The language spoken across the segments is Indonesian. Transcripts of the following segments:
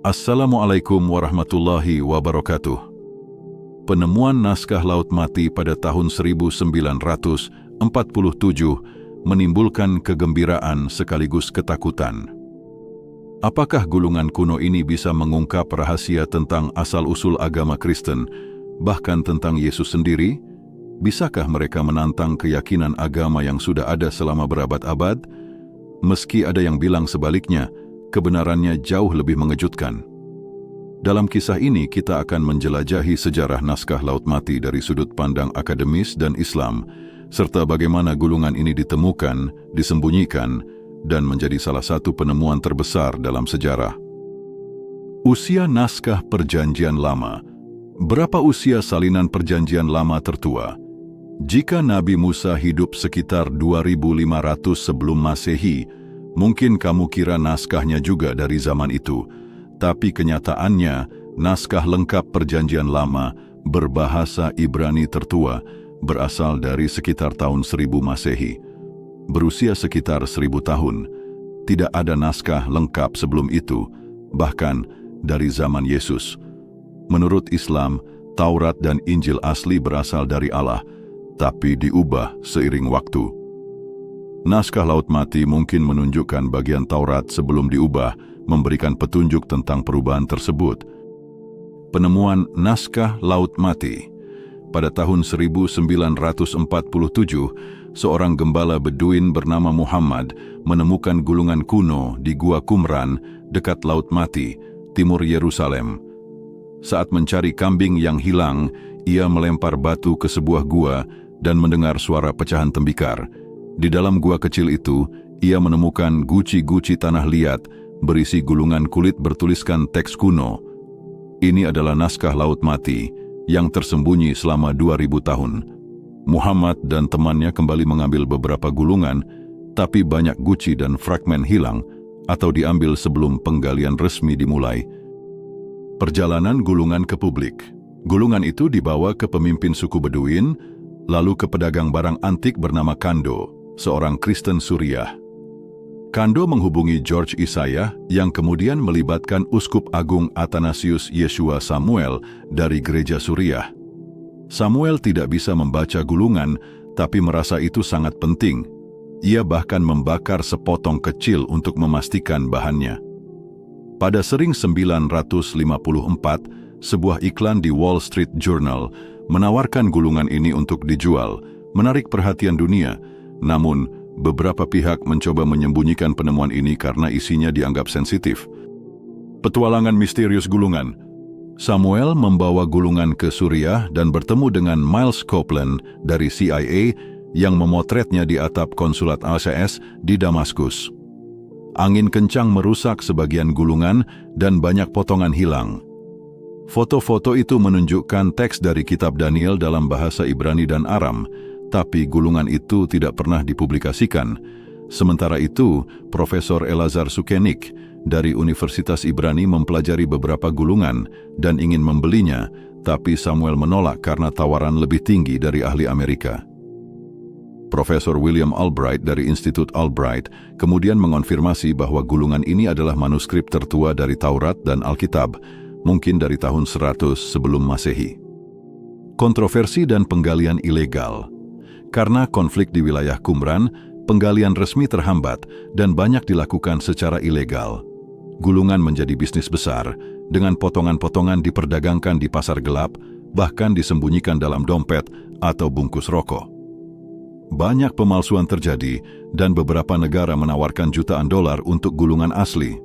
Assalamualaikum warahmatullahi wabarakatuh. Penemuan naskah Laut Mati pada tahun 1947 menimbulkan kegembiraan sekaligus ketakutan. Apakah gulungan kuno ini bisa mengungkap rahasia tentang asal-usul agama Kristen, bahkan tentang Yesus sendiri? Bisakah mereka menantang keyakinan agama yang sudah ada selama berabad-abad? Meski ada yang bilang sebaliknya, kebenarannya jauh lebih mengejutkan. Dalam kisah ini kita akan menjelajahi sejarah naskah Laut Mati dari sudut pandang akademis dan Islam, serta bagaimana gulungan ini ditemukan, disembunyikan, dan menjadi salah satu penemuan terbesar dalam sejarah. Usia naskah Perjanjian Lama. Berapa usia salinan Perjanjian Lama tertua? Jika Nabi Musa hidup sekitar 2500 sebelum Masehi, mungkin kamu kira naskahnya juga dari zaman itu. Tapi kenyataannya, naskah lengkap Perjanjian Lama berbahasa Ibrani tertua berasal dari sekitar tahun 1000 Masehi. Berusia sekitar 1000 tahun. Tidak ada naskah lengkap sebelum itu, bahkan dari zaman Yesus. Menurut Islam, Taurat dan Injil asli berasal dari Allah, tapi diubah seiring waktu. Naskah Laut Mati mungkin menunjukkan bagian Taurat sebelum diubah, memberikan petunjuk tentang perubahan tersebut. Penemuan naskah Laut Mati. Pada tahun 1947, seorang gembala Beduin bernama Muhammad menemukan gulungan kuno di Gua Qumran dekat Laut Mati, timur Yerusalem. Saat mencari kambing yang hilang, ia melempar batu ke sebuah gua dan mendengar suara pecahan tembikar. Di dalam gua kecil itu, ia menemukan guci-guci tanah liat berisi gulungan kulit bertuliskan teks kuno. Ini adalah naskah Laut Mati yang tersembunyi selama 2000 tahun. Muhammad dan temannya kembali mengambil beberapa gulungan, tapi banyak guci dan fragmen hilang atau diambil sebelum penggalian resmi dimulai. Perjalanan gulungan ke publik. Gulungan itu dibawa ke pemimpin suku Beduin, lalu ke pedagang barang antik bernama Kando, seorang Kristen Suriah. Kando menghubungi George Isaiah yang kemudian melibatkan Uskup Agung Athanasius Yeshua Samuel dari Gereja Suriah. Samuel tidak bisa membaca gulungan, tapi merasa itu sangat penting. Ia bahkan membakar sepotong kecil untuk memastikan bahannya. Pada sering 954, sebuah iklan di Wall Street Journal menawarkan gulungan ini untuk dijual, menarik perhatian dunia. Namun, beberapa pihak mencoba menyembunyikan penemuan ini karena isinya dianggap sensitif. Petualangan misterius gulungan. Samuel membawa gulungan ke Suriah dan bertemu dengan Miles Copeland dari CIA yang memotretnya di atap konsulat ACS di Damaskus. Angin kencang merusak sebagian gulungan dan banyak potongan hilang. Foto-foto itu menunjukkan teks dari kitab Daniel dalam bahasa Ibrani dan Aram, tapi gulungan itu tidak pernah dipublikasikan. Sementara itu, Profesor Elazar Sukenik dari Universitas Ibrani mempelajari beberapa gulungan dan ingin membelinya, tapi Samuel menolak karena tawaran lebih tinggi dari ahli Amerika. Profesor William Albright dari Institut Albright kemudian mengonfirmasi bahwa gulungan ini adalah manuskrip tertua dari Taurat dan Alkitab, mungkin dari tahun 100 sebelum Masehi. Kontroversi dan penggalian ilegal. Karena konflik di wilayah Qumran, penggalian resmi terhambat dan banyak dilakukan secara ilegal. Gulungan menjadi bisnis besar, dengan potongan-potongan diperdagangkan di pasar gelap, bahkan disembunyikan dalam dompet atau bungkus rokok. Banyak pemalsuan terjadi dan beberapa negara menawarkan jutaan dolar untuk gulungan asli.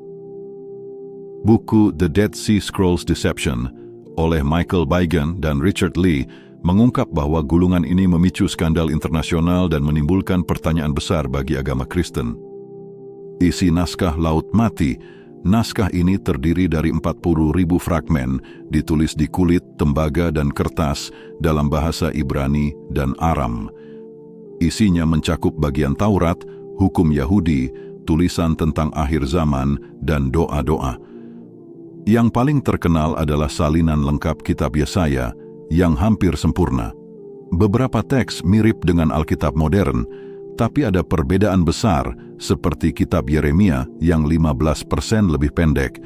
Buku The Dead Sea Scrolls Deception oleh Michael Beigen dan Richard Lee mengungkap bahwa gulungan ini memicu skandal internasional dan menimbulkan pertanyaan besar bagi agama Kristen. Isi naskah Laut Mati. Naskah ini terdiri dari 40.000 fragmen, ditulis di kulit, tembaga, dan kertas dalam bahasa Ibrani dan Aram. Isinya mencakup bagian Taurat, hukum Yahudi, tulisan tentang akhir zaman, dan doa-doa. Yang paling terkenal adalah salinan lengkap kitab Yesaya yang hampir sempurna. Beberapa teks mirip dengan Alkitab modern, tapi ada perbedaan besar seperti kitab Yeremia yang 15% lebih pendek.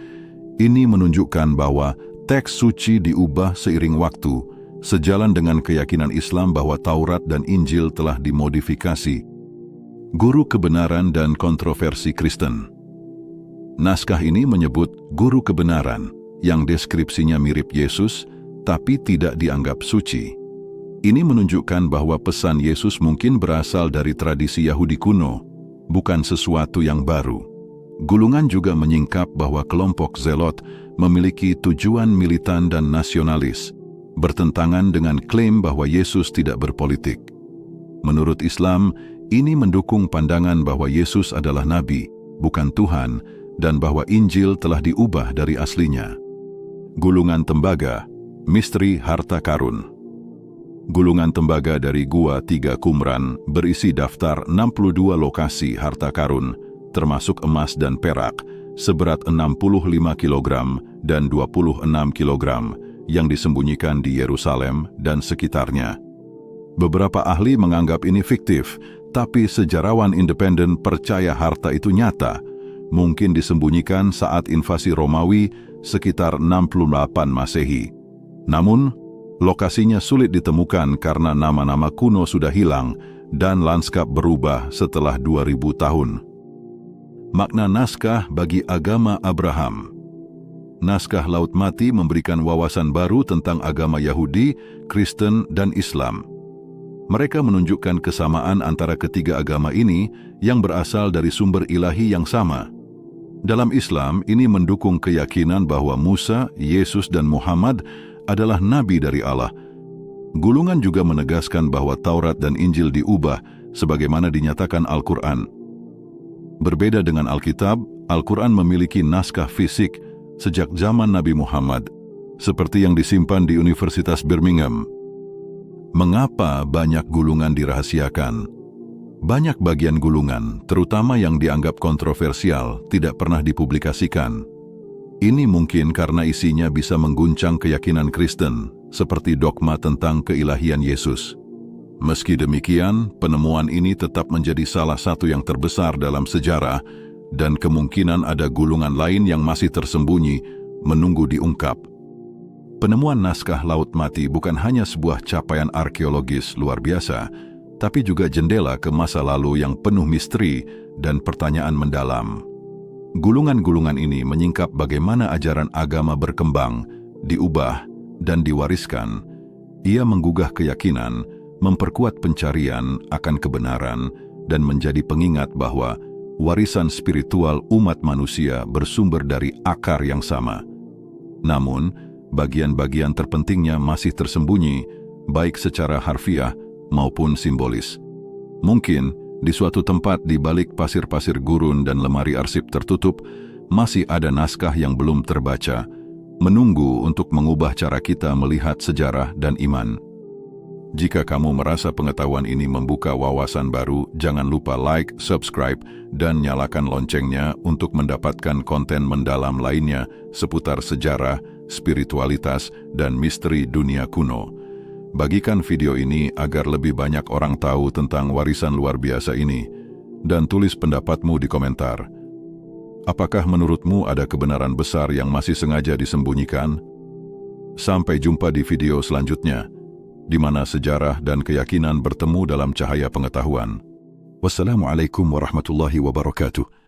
Ini menunjukkan bahwa teks suci diubah seiring waktu, sejalan dengan keyakinan Islam bahwa Taurat dan Injil telah dimodifikasi. Guru kebenaran dan kontroversi Kristen. Naskah ini menyebut guru kebenaran, yang deskripsinya mirip Yesus, tapi tidak dianggap suci. Ini menunjukkan bahwa pesan Yesus mungkin berasal dari tradisi Yahudi kuno, bukan sesuatu yang baru. Gulungan juga menyingkap bahwa kelompok Zelot memiliki tujuan militan dan nasionalis, bertentangan dengan klaim bahwa Yesus tidak berpolitik. Menurut Islam, ini mendukung pandangan bahwa Yesus adalah nabi, bukan Tuhan, dan bahwa Injil telah diubah dari aslinya. Gulungan tembaga, misteri harta karun. Gulungan tembaga dari Gua Tiga Qumran berisi daftar 62 lokasi harta karun, termasuk emas dan perak, seberat 65 kg dan 26 kg yang disembunyikan di Yerusalem dan sekitarnya. Beberapa ahli menganggap ini fiktif, tapi sejarawan independen percaya harta itu nyata, mungkin disembunyikan saat invasi Romawi sekitar 68 Masehi. Namun, lokasinya sulit ditemukan karena nama-nama kuno sudah hilang dan lanskap berubah setelah 2000 tahun. Makna naskah bagi agama Abraham. Naskah Laut Mati memberikan wawasan baru tentang agama Yahudi, Kristen, dan Islam. Mereka menunjukkan kesamaan antara ketiga agama ini yang berasal dari sumber ilahi yang sama. Dalam Islam, ini mendukung keyakinan bahwa Musa, Yesus, dan Muhammad adalah nabi dari Allah. Gulungan juga menegaskan bahwa Taurat dan Injil diubah sebagaimana dinyatakan Al-Quran. Berbeda dengan Alkitab, Al-Quran memiliki naskah fisik sejak zaman Nabi Muhammad, seperti yang disimpan di Universitas Birmingham. Mengapa banyak gulungan dirahasiakan? Banyak bagian gulungan, terutama yang dianggap kontroversial, tidak pernah dipublikasikan. Ini mungkin karena isinya bisa mengguncang keyakinan Kristen, seperti dogma tentang keilahian Yesus. Meski demikian, penemuan ini tetap menjadi salah satu yang terbesar dalam sejarah, dan kemungkinan ada gulungan lain yang masih tersembunyi, menunggu diungkap. Penemuan naskah Laut Mati bukan hanya sebuah capaian arkeologis luar biasa, tapi juga jendela ke masa lalu yang penuh misteri dan pertanyaan mendalam. Gulungan-gulungan ini menyingkap bagaimana ajaran agama berkembang, diubah, dan diwariskan. Ia menggugah keyakinan, memperkuat pencarian akan kebenaran, dan menjadi pengingat bahwa warisan spiritual umat manusia bersumber dari akar yang sama. Namun, bagian-bagian terpentingnya masih tersembunyi, baik secara harfiah maupun simbolis. Mungkin, di suatu tempat di balik pasir-pasir gurun dan lemari arsip tertutup, masih ada naskah yang belum terbaca, menunggu untuk mengubah cara kita melihat sejarah dan iman. Jika kamu merasa pengetahuan ini membuka wawasan baru, jangan lupa like, subscribe, dan nyalakan loncengnya untuk mendapatkan konten mendalam lainnya seputar sejarah, spiritualitas, dan misteri dunia kuno. Bagikan video ini agar lebih banyak orang tahu tentang warisan luar biasa ini, dan tulis pendapatmu di komentar. Apakah menurutmu ada kebenaran besar yang masih sengaja disembunyikan? Sampai jumpa di video selanjutnya, di mana sejarah dan keyakinan bertemu dalam cahaya pengetahuan. Wassalamualaikum warahmatullahi wabarakatuh.